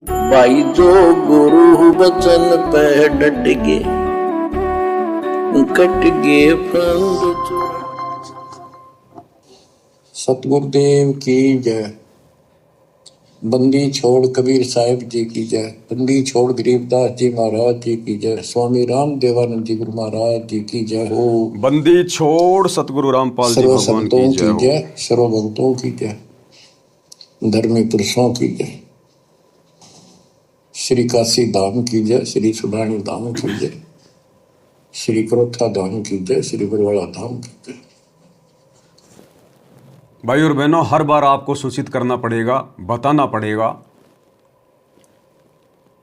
भाई जो गुरु बचन पे डट गे कट गे फंद सतगुरुदेव की जय। बंदी छोड़ कबीर साहिब जी की जय। बंदी छोड़ गरीबदास जी महाराज जी की जय। स्वामी राम देवानंद जी गुरु महाराज जी की जय हो। बंदी छोड़ सतगुरु रामपाल जी सर्व भगवान संतों की जय की हो। जय। सर्व भक्तों की जय। धर्मी पुरुषों की जय। श्री काशी धाम की जय। श्री सुडानी धाम की जय। श्री क्रोथा धाम की जय। श्री बरवाड़ा धाम की जय। भाई और बहनों, हर बार आपको सूचित करना पड़ेगा, बताना पड़ेगा,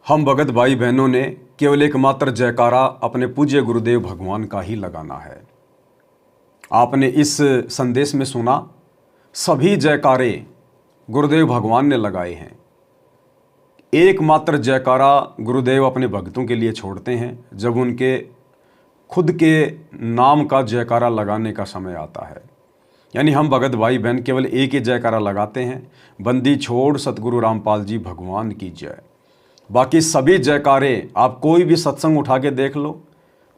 हम भगत भाई बहनों ने केवल एकमात्र जयकारा अपने पूज्य गुरुदेव भगवान का ही लगाना है। आपने इस संदेश में सुना, सभी जयकारे गुरुदेव भगवान ने लगाए हैं। एकमात्र जयकारा गुरुदेव अपने भक्तों के लिए छोड़ते हैं जब उनके खुद के नाम का जयकारा लगाने का समय आता है। यानी हम भगत भाई बहन केवल एक ही जयकारा लगाते हैं, बंदी छोड़ सतगुरु रामपाल जी भगवान की जय। बाकी सभी जयकारे आप कोई भी सत्संग उठा के देख लो,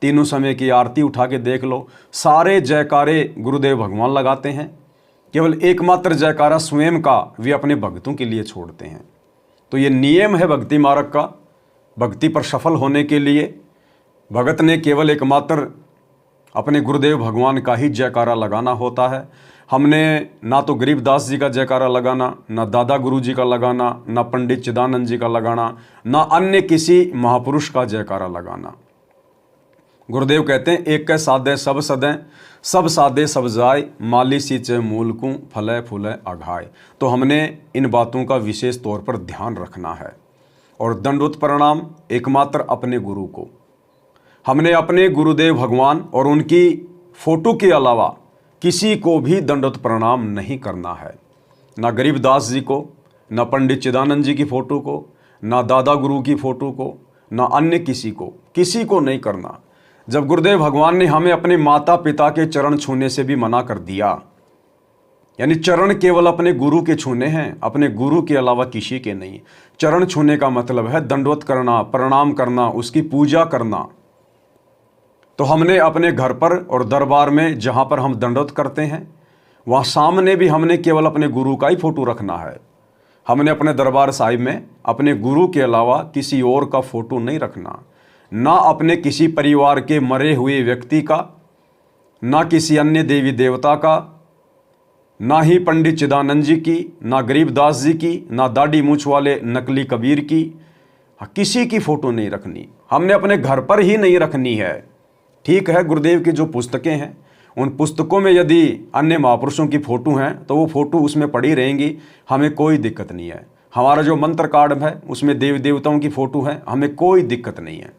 तीनों समय की आरती उठा के देख लो, सारे जयकारे गुरुदेव भगवान लगाते हैं। केवल एकमात्र जयकारा स्वयं का वे अपने भक्तों के लिए छोड़ते हैं। तो ये नियम है भक्ति मार्ग का। भक्ति पर सफल होने के लिए भगत ने केवल एकमात्र अपने गुरुदेव भगवान का ही जयकारा लगाना होता है। हमने ना तो गरीबदास जी का जयकारा लगाना, ना दादा गुरु जी का लगाना, ना पंडित चिदानंद जी का लगाना, ना अन्य किसी महापुरुष का जयकारा लगाना। गुरुदेव कहते हैं, एक कै साधे सब सदें, सब साधे सब जाय, माली सींचे मूल को फले फूले अघाय। तो हमने इन बातों का विशेष तौर पर ध्यान रखना है। और दंडवत प्रणाम एकमात्र अपने गुरु को। हमने अपने गुरुदेव भगवान और उनकी फोटो के अलावा किसी को भी दंडवत प्रणाम नहीं करना है। ना गरीबदास जी को, ना पंडित चिदानंद जी की फ़ोटो को, ना दादा गुरु की फ़ोटो को, ना अन्य किसी को नहीं करना। जब गुरुदेव भगवान ने हमें अपने माता पिता के चरण छूने से भी मना कर दिया, यानी चरण केवल अपने गुरु के छूने हैं, अपने गुरु के अलावा किसी के नहीं। चरण छूने का मतलब है दंडवत करना, प्रणाम करना, उसकी पूजा करना। तो हमने अपने घर पर और दरबार में जहाँ पर हम दंडवत करते हैं, वहाँ सामने भी हमने केवल अपने गुरु का ही फोटो रखना है। हमने अपने दरबार साहिब में अपने गुरु के अलावा किसी और का फोटो नहीं रखना। ना अपने किसी परिवार के मरे हुए व्यक्ति का, ना किसी अन्य देवी देवता का, ना ही पंडित चिदानंद जी की, ना गरीबदास जी की, ना दाढ़ी मूछ वाले नकली कबीर की, किसी की फ़ोटो नहीं रखनी। हमने अपने घर पर ही नहीं रखनी है। ठीक है, गुरुदेव की जो पुस्तकें हैं, उन पुस्तकों में यदि अन्य महापुरुषों की फ़ोटो हैं तो वो फ़ोटो उसमें पड़ी रहेंगी, हमें कोई दिक्कत नहीं है। हमारा जो मंत्र कार्ड है उसमें देवी देवताओं की फ़ोटो है, हमें कोई दिक्कत नहीं है।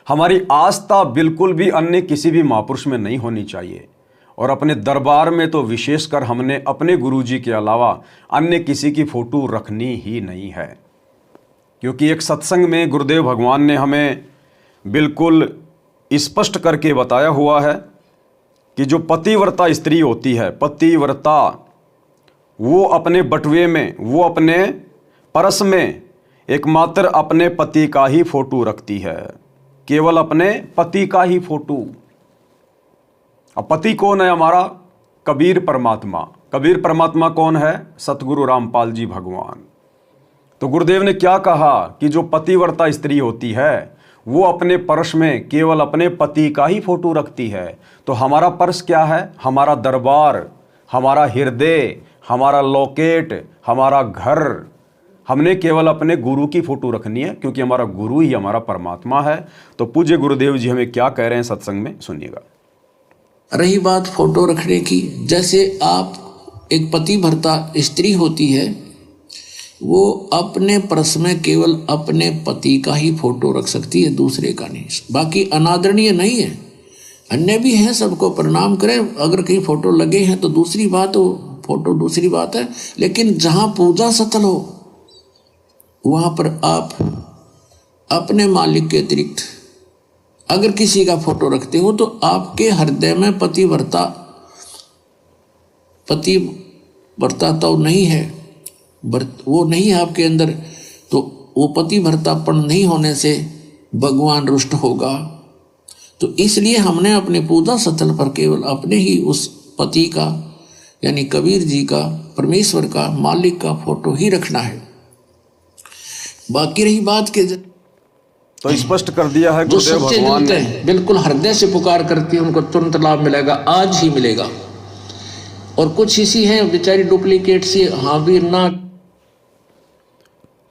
हमारी आस्था बिल्कुल भी अन्य किसी भी महापुरुष में नहीं होनी चाहिए। और अपने दरबार में तो विशेषकर हमने अपने गुरुजी के अलावा अन्य किसी की फ़ोटो रखनी ही नहीं है। क्योंकि एक सत्संग में गुरुदेव भगवान ने हमें बिल्कुल स्पष्ट करके बताया हुआ है कि जो पतिव्रता स्त्री होती है, पतिव्रता, वो अपने बटुए में, वो अपने परस में एकमात्र अपने पति का ही फोटो रखती है, केवल अपने पति का ही फोटो। अब पति कौन है हमारा? कबीर परमात्मा। कबीर परमात्मा कौन है? सतगुरु रामपाल जी भगवान। तो गुरुदेव ने क्या कहा कि जो पतिव्रता स्त्री होती है वो अपने पर्स में केवल अपने पति का ही फोटो रखती है। तो हमारा पर्स क्या है? हमारा दरबार, हमारा हृदय, हमारा लॉकेट, हमारा घर। हमने केवल अपने गुरु की फोटो रखनी है, क्योंकि हमारा गुरु ही हमारा परमात्मा है। तो पूज्य गुरुदेव जी हमें क्या कह रहे हैं सत्संग में, सुनिएगा। रही बात फोटो रखने की, जैसे आप एक पतिव्रता स्त्री होती है, वो अपने पर्स में केवल अपने पति का ही फोटो रख सकती है, दूसरे का नहीं। बाकी अनादरणीय नहीं है, अन्य भी हैं, सबको प्रणाम करें। अगर कहीं फोटो लगे हैं तो दूसरी बात हो, फोटो दूसरी बात है। लेकिन जहाँ पूजा सतल हो वहाँ पर आप अपने मालिक के अतिरिक्त अगर किसी का फोटो रखते हो तो आपके हृदय में पतिव्रता तो नहीं है, वो नहीं है आपके अंदर तो वो पतिव्रतापन नहीं होने से भगवान रुष्ट होगा। तो इसलिए हमने अपने पूजा स्थल पर केवल अपने ही उस पति का यानी कबीर जी का, परमेश्वर का, मालिक का फोटो ही रखना है। बाकी रही बात के तो स्पष्ट कर दिया है जो गुरुदेव सच्चे भगवान दिल ने। हैं, बिल्कुल हृदय से पुकार करती है, उनको तुरंत लाभ मिलेगा, आज ही मिलेगा। और कुछ इसी हैं बेचारी डुप्लीकेट सी, हाँ भी ना।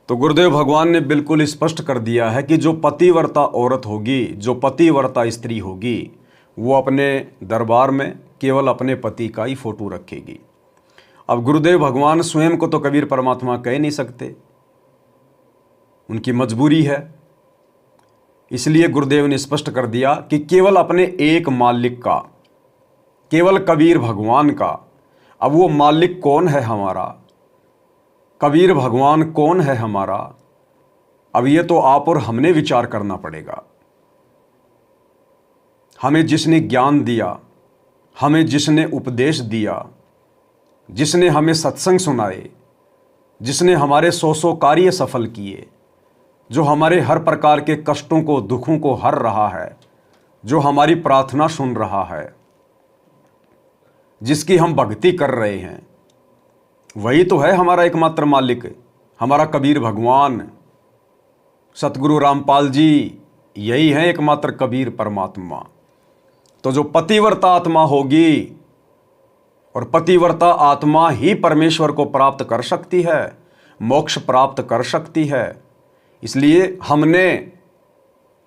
तो गुरुदेव भगवान ने बिल्कुल स्पष्ट कर दिया है कि जो पतिव्रता औरत होगी, जो पतिव्रता स्त्री होगी, वो अपने दरबार में केवल अपने पति का ही फोटो रखेगी। अब गुरुदेव भगवान स्वयं को तो कबीर परमात्मा कह नहीं सकते, उनकी मजबूरी है। इसलिए गुरुदेव ने स्पष्ट कर दिया कि केवल अपने एक मालिक का, केवल कबीर भगवान का। अब वो मालिक कौन है हमारा, कबीर भगवान कौन है हमारा, अब ये तो आप और हमने विचार करना पड़ेगा। हमें जिसने ज्ञान दिया, हमें जिसने उपदेश दिया, जिसने हमें सत्संग सुनाए, जिसने हमारे 100 कार्य सफल किए, जो हमारे हर प्रकार के कष्टों को, दुखों को हर रहा है, जो हमारी प्रार्थना सुन रहा है, जिसकी हम भक्ति कर रहे हैं, वही तो है हमारा एकमात्र मालिक, हमारा कबीर भगवान, सतगुरु रामपाल जी, यही है एकमात्र कबीर परमात्मा। तो जो पतिव्रता आत्मा होगी, और पतिव्रता आत्मा ही परमेश्वर को प्राप्त कर सकती है, मोक्ष प्राप्त कर सकती है। इसलिए हमने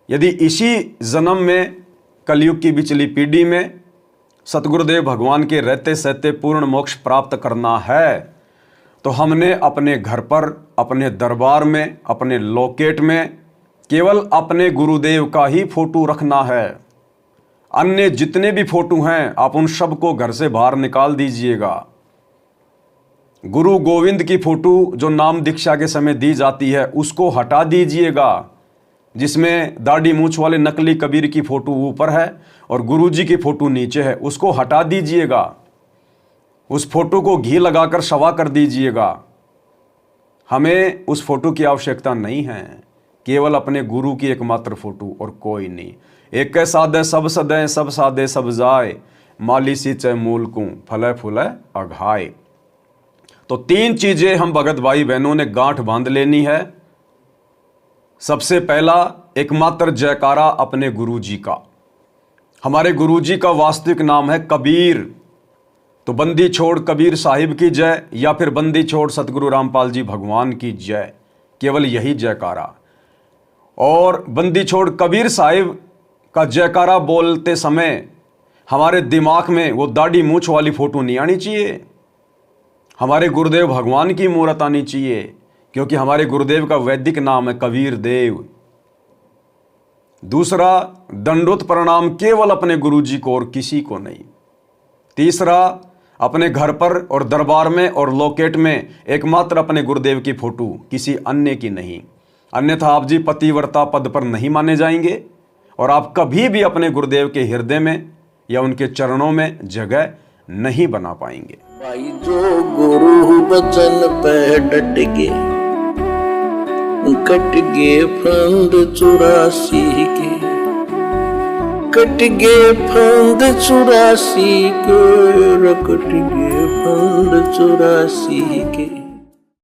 यदि इसी जन्म में, कलयुग की बिचली पीढ़ी में सतगुरुदेव भगवान के रहते सहते पूर्ण मोक्ष प्राप्त करना है, तो हमने अपने घर पर, अपने दरबार में, अपने लॉकेट में केवल अपने गुरुदेव का ही फोटो रखना है। अन्य जितने भी फोटो हैं आप उन सब को घर से बाहर निकाल दीजिएगा। गुरु गोविंद की फोटो जो नाम दीक्षा के समय दी जाती है उसको हटा दीजिएगा, जिसमें दाढ़ी मूंछ वाले नकली कबीर की फोटो ऊपर है और गुरु जी की फोटो नीचे है, उसको हटा दीजिएगा। उस फोटो को घी लगाकर शवा कर दीजिएगा। हमें उस फोटो की आवश्यकता नहीं है, केवल अपने गुरु की एकमात्र फोटो और कोई नहीं। एक सादे सब सदै, सब सादे सब जाए, माली सींचे मूल को, फले फूले अघाए। तो 3 चीजें हम भगत भाई बहनों ने गांठ बांध लेनी है। सबसे पहला, एकमात्र जयकारा अपने गुरु जी का। हमारे गुरु जी का वास्तविक नाम है कबीर। तो बंदी छोड़ कबीर साहिब की जय, या फिर बंदी छोड़ सतगुरु रामपाल जी भगवान की जय, केवल यही जयकारा। और बंदी छोड़ कबीर साहिब का जयकारा बोलते समय हमारे दिमाग में वो दाढ़ी मूंछ वाली फोटो नहीं आनी चाहिए, हमारे गुरुदेव भगवान की मूर्त आनी चाहिए, क्योंकि हमारे गुरुदेव का वैदिक नाम है कबीर देव। दूसरा, दंडोत प्रणाम केवल अपने गुरु जी को और किसी को नहीं। तीसरा, अपने घर पर और दरबार में और लॉकेट में एकमात्र अपने गुरुदेव की फोटो, किसी अन्य की नहीं। अन्यथा आप जी पतिव्रता पद पर नहीं माने जाएंगे और आप कभी भी अपने गुरुदेव के हृदय में या उनके चरणों में जगह नहीं बना पाएंगे। भाई जो गुरु बचन पे डट गे, कट गे फंद 84 के, कट गे फंद 84 के, कट गे फंद 84 के।